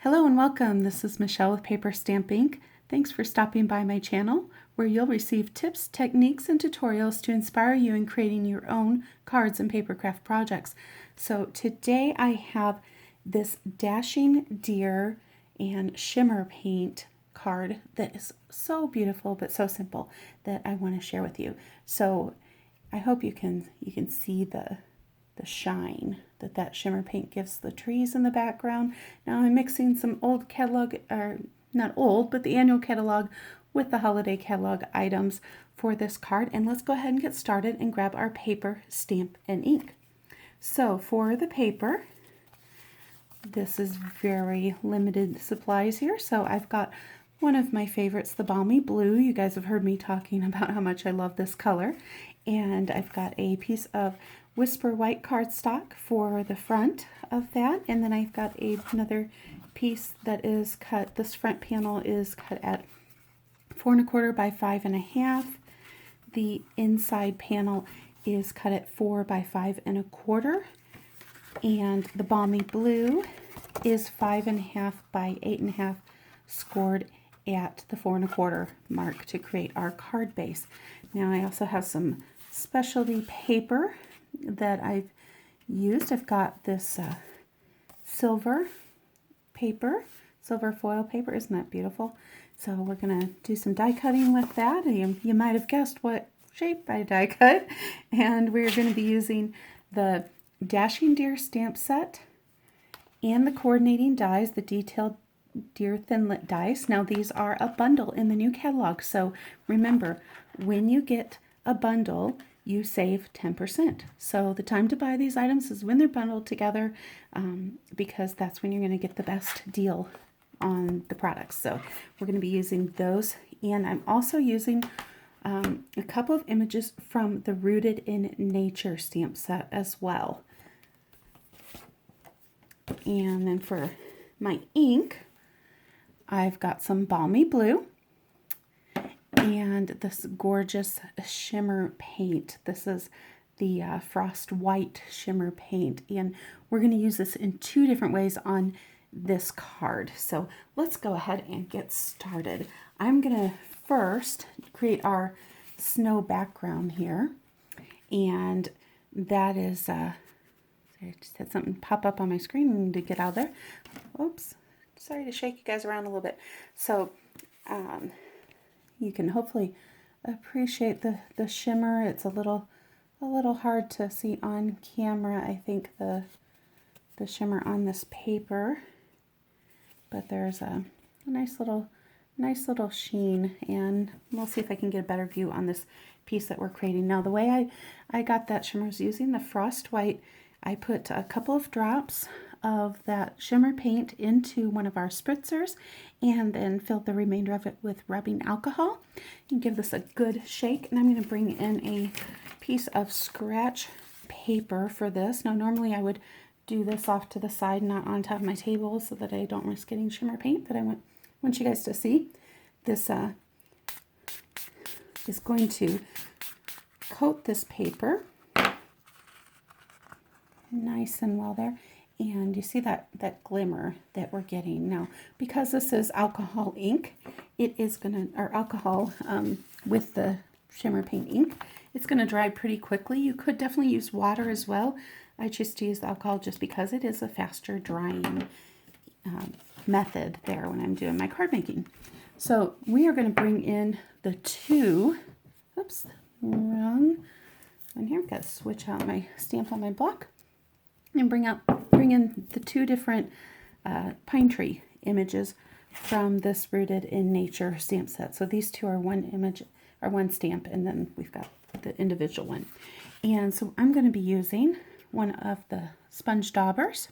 Hello and welcome. This is Michelle with PaperStampInk. Thanks for stopping by my channel, where you'll receive tips, techniques, and tutorials to inspire you in creating your own cards and papercraft projects. So today I have this Dashing Deer and Shimmer Paint card that is so beautiful but so simple that I want to share with you. So I hope you can see the shine that shimmer paint gives the trees in the background. Now I'm mixing some old catalog, or not old, but the annual catalog with the holiday catalog items for this card. And let's go ahead and get started and grab our paper, stamp, and ink. So for the paper, this is very limited supplies here. So I've got one of my favorites, the Balmy Blue. You guys have heard me talking about how much I love this color. And I've got a piece of Whisper White cardstock for the front of that. And then I've got another piece that is cut. This front panel is cut at 4 1/4 by 5 1/2. The inside panel is cut at 4 by 5 1/4. And the Balmy Blue is 5 1/2 by 8 1/2 scored at the 4 1/4 mark to create our card base. Now I also have some specialty paper that I've used. I've got this silver paper, silver foil paper. Isn't that beautiful? So we're going to do some die cutting with that. You might have guessed what shape I die cut. And we're going to be using the Dashing Deer stamp set and the coordinating dies, the detailed deer thinlit dies. Now these are a bundle in the new catalog. So remember, when you get a bundle, you save 10%. So the time to buy these items is when they're bundled together, because that's when you're going to get the best deal on the products. So we're going to be using those. And I'm also using a couple of images from the Rooted in Nature stamp set as well. And then for my ink, I've got some Balmy Blue and this gorgeous shimmer paint. This is the Frosty White Shimmer Paint, and we're going to use this in 2 different ways on this card. So let's go ahead and get started. I'm going to first create our snow background here, and that is I just had something pop up on my screen and to get out of there. Oops, sorry to shake you guys around a little bit. So you can hopefully appreciate the shimmer. It's a little hard to see on camera, I think, the shimmer on this paper, but there's a nice little sheen, and we'll see if I can get a better view on this piece that we're creating. Now the way I got that shimmer is using the Frost White. I put a couple of drops of that shimmer paint into one of our spritzers and then filled the remainder of it with rubbing alcohol and give this a good shake. And I'm going to bring in a piece of scratch paper for this. Now normally I would do this off to the side, not on top of my table, so that I don't risk getting shimmer paint, but I want you guys to see. This is going to coat this paper nice and well there. And you see that glimmer that we're getting now. Because this is alcohol ink, it is going to, or alcohol with the shimmer paint ink, it's going to dry pretty quickly. You could definitely use water as well. I choose to use the alcohol just because it is a faster drying method there when I'm doing my card making. So we are going to bring in the 2, oops, wrong one here. I've got to switch out my stamp on my block. And bring in the 2 different pine tree images from this Rooted in Nature stamp set. So these 2 are one image or one stamp, and then we've got the individual one. And so I'm going to be using one of the sponge daubers,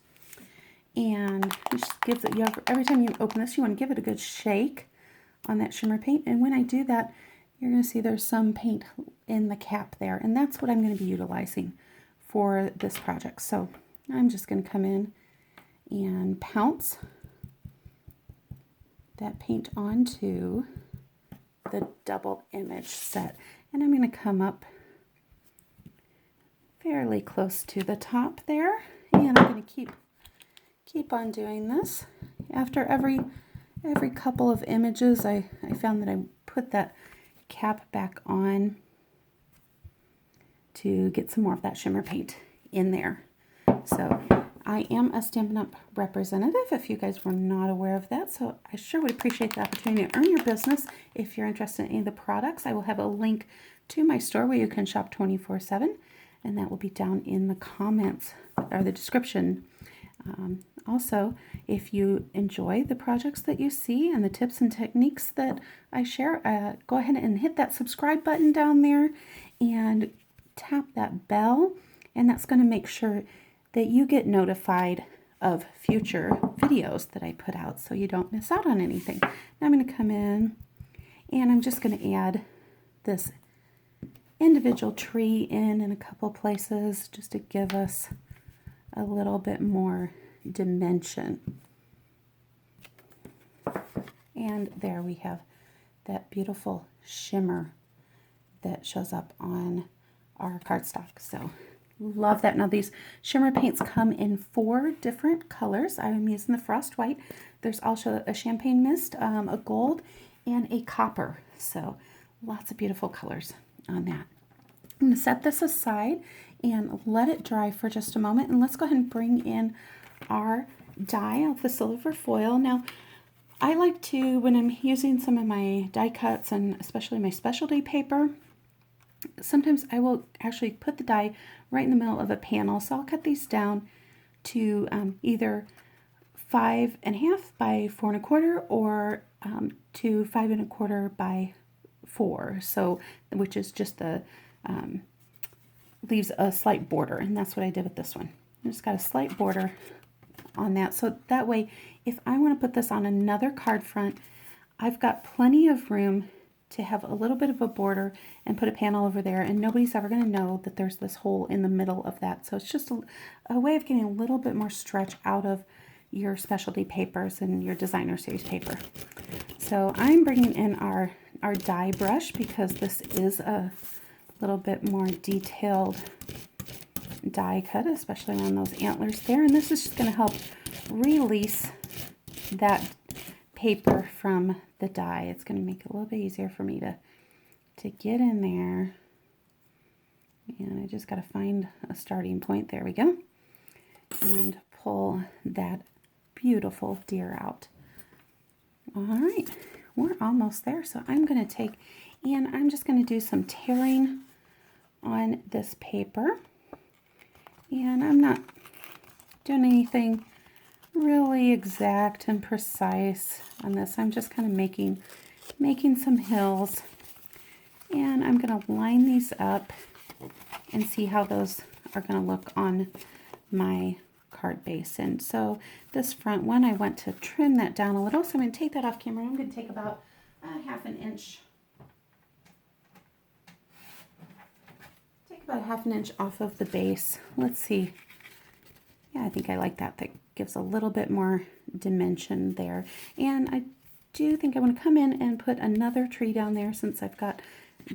and you just give it, every time you open this, you want to give it a good shake on that shimmer paint. And when I do that, you're going to see there's some paint in the cap there, and that's what I'm going to be utilizing for this project. So I'm just going to come in and pounce that paint onto the double image set. And I'm going to come up fairly close to the top there. And I'm going to keep on doing this after every couple of images, I found that I put that cap back on to get some more of that shimmer paint in there. So I am a Stampin' Up! Representative, if you guys were not aware of that. So I sure would appreciate the opportunity to earn your business. If you're interested in any of the products, I will have a link to my store where you can shop 24/7. And that will be down in the comments or the description. Also, if you enjoy the projects that you see and the tips and techniques that I share, go ahead and hit that subscribe button down there and tap that bell, and that's going to make sure that you get notified of future videos that I put out so you don't miss out on anything. Now I'm going to come in and I'm just going to add this individual tree in a couple places just to give us a little bit more dimension. And there we have that beautiful shimmer that shows up on our cardstock. So love that. Now these shimmer paints come in 4 different colors. I'm using the Frost White. There's also a champagne mist, a gold, and a copper. So lots of beautiful colors on that. I'm going to set this aside and let it dry for just a moment. And let's go ahead and bring in our die of the silver foil. Now, I like to, when I'm using some of my die cuts and especially my specialty paper, sometimes I will actually put the die right in the middle of a panel. So I'll cut these down to either 5.5 by 4 1/4 or to 5 1/4 by 4. So, which is just the leaves a slight border, and that's what I did with this one. I just got a slight border on that, so that way if I want to put this on another card front, I've got plenty of room to have a little bit of a border and put a panel over there, and nobody's ever going to know that there's this hole in the middle of that. So it's just a way of getting a little bit more stretch out of your specialty papers and your designer series paper. So I'm bringing in our die brush because this is a little bit more detailed die cut, especially on those antlers there. And this is just going to help release that paper from the die. It's going to make it a little bit easier for me to get in there. And I just got to find a starting point. There we go. And pull that beautiful deer out. All right, we're almost there. So I'm going to take, and I'm just going to do some tearing on this paper. And I'm not doing anything really exact and precise on this. I'm just kind of making some hills. And I'm going to line these up and see how those are going to look on my card base. And so this front one, I want to trim that down a little. So I'm going to take that off camera. I'm going to take about 1/2 inch. Take about 1/2 inch off of the base. Let's see. Yeah, I think I like that. That gives a little bit more dimension there. And I do think I want to come in and put another tree down there since I've got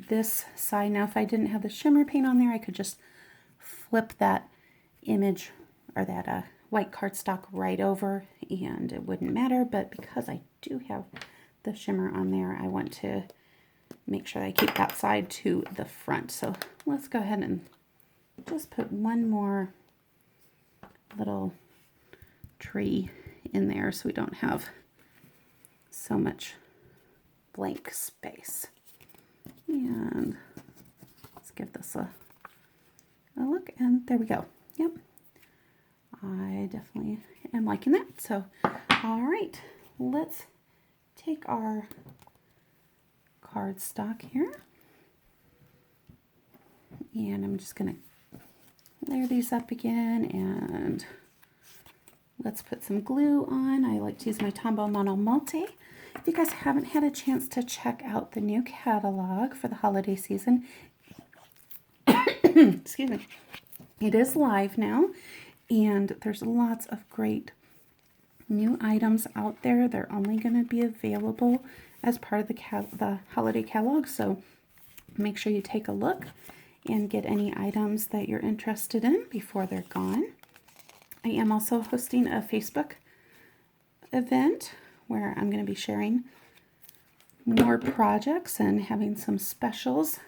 this side. Now, if I didn't have the shimmer paint on there, I could just flip that image or that white cardstock right over and it wouldn't matter. But because I do have the shimmer on there, I want to make sure I keep that side to the front. So let's go ahead and just put one more little tree in there so we don't have so much blank space. And let's give this a look, and there we go. Yep, I definitely am liking that. So all right, let's take our cardstock here, and I'm just going to layer these up again, and let's put some glue on. I like to use my Tombow Mono Multi. If you guys haven't had a chance to check out the new catalog for the holiday season, excuse me, it is live now, and there's lots of great new items out there. They're only going to be available as part of the holiday catalog, so make sure you take a look and get any items that you're interested in before they're gone. I am also hosting a Facebook event where I'm going to be sharing more projects and having some specials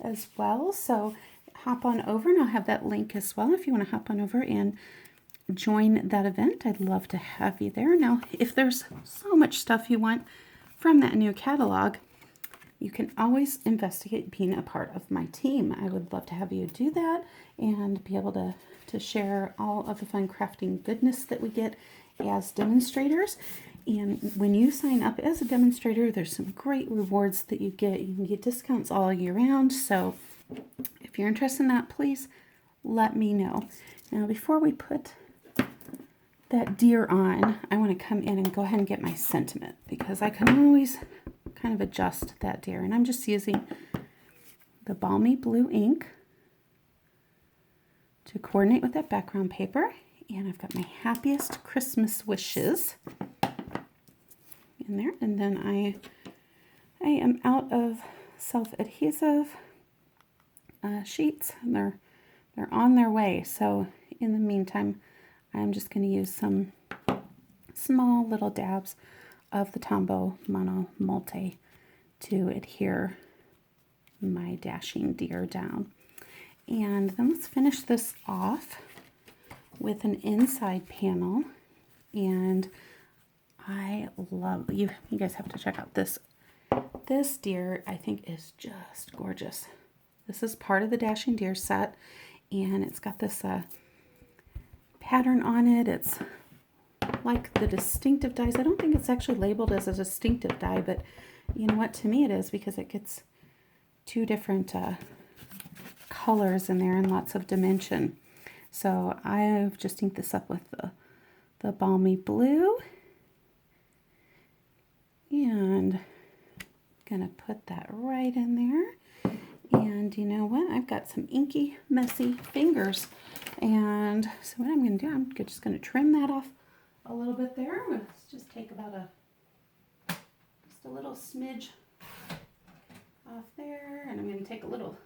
as well. So hop on over, and I'll have that link as well if you want to hop on over and join that event. I'd love to have you there. Now, if there's so much stuff you want from that new catalog, you can always investigate being a part of my team. I would love to have you do that and be able to share all of the fun crafting goodness that we get as demonstrators. And when you sign up as a demonstrator, there's some great rewards that you get. You can get discounts all year round. So if you're interested in that, please let me know. Now, before we put that deer on, I want to come in and go ahead and get my sentiment, because I can always kind of adjust that deer. And I'm just using the balmy blue ink to coordinate with that background paper. And I've got my happiest Christmas wishes in there. And then I am out of self-adhesive sheets, and they're on their way. So in the meantime, I'm just going to use some small little dabs of the Tombow Mono Multi to adhere my dashing deer down. And then let's finish this off with an inside panel. And I love, you guys have to check out this deer. I think is just gorgeous. This is part of the Dashing Deer set, and it's got this pattern on it. It's like the distinctive dies. I don't think it's actually labeled as a distinctive die, but you know what, to me it is, because it gets two different colors in there and lots of dimension. So I've just inked this up with the balmy blue, and gonna put that right in there. And you know what, I've got some inky, messy fingers, and so what I'm gonna do, I'm just gonna trim that off a little bit there. Let's just take about just a little smidge off there, and I'm going to take a little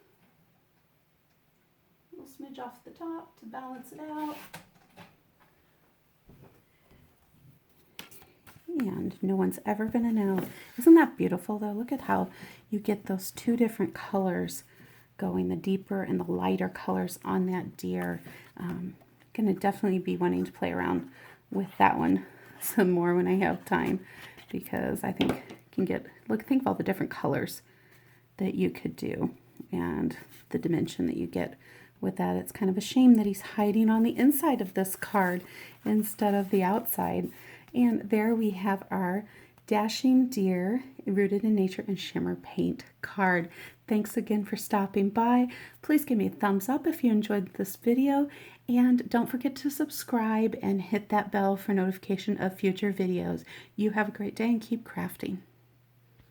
smidge off the top to balance it out. And no one's ever going to know. Isn't that beautiful though? Look at how you get those two different colors going, the deeper and the lighter colors on that deer. Going to definitely be wanting to play around with that one some more when I have time, because I think you can get, think of all the different colors that you could do and the dimension that you get with that. It's kind of a shame that he's hiding on the inside of this card instead of the outside. And there we have our Dashing Deer Rooted in Nature and Shimmer Paint card. Thanks again for stopping by. Please give me a thumbs up if you enjoyed this video, and don't forget to subscribe and hit that bell for notification of future videos. You have a great day and keep crafting.